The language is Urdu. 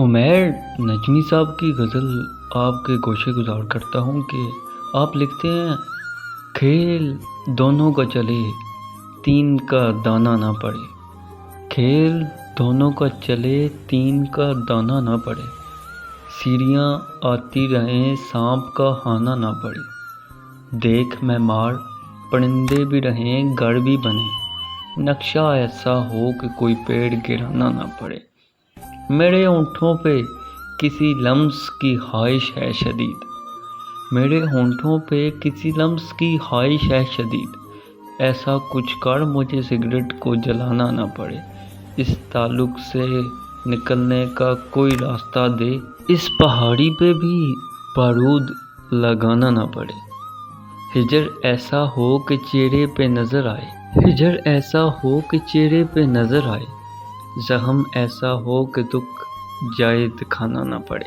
عمیر نجمی صاحب کی غزل آپ کے گوشے گزار کرتا ہوں کہ آپ لکھتے ہیں، کھیل دونوں کا چلے تین کا دانہ نہ پڑے، کھیل دونوں کا چلے تین کا دانہ نہ پڑے، سیڑھیاں آتی رہیں سانپ کا ہانہ نہ پڑے، دیکھ میں مار پرندے بھی رہیں گھر بھی بنے، نقشہ ایسا ہو کہ کوئی پیڑ گرانا نہ پڑے، میرے ہونٹوں پہ کسی لمس کی خواہش ہے شدید، میرے ہونٹوں پہ کسی لمس کی خواہش ہے شدید، ایسا کچھ کر مجھے سگریٹ کو جلانا نہ پڑے، اس تعلق سے نکلنے کا کوئی راستہ دے، اس پہاڑی پہ بھی بارود لگانا نہ پڑے، ہجر ایسا ہو کہ چہرے پہ نظر آئے، ہجر ایسا ہو کہ چہرے پہ نظر آئے، زخم ایسا ہو کہ دکھ جائے دکھانا نہ پڑے۔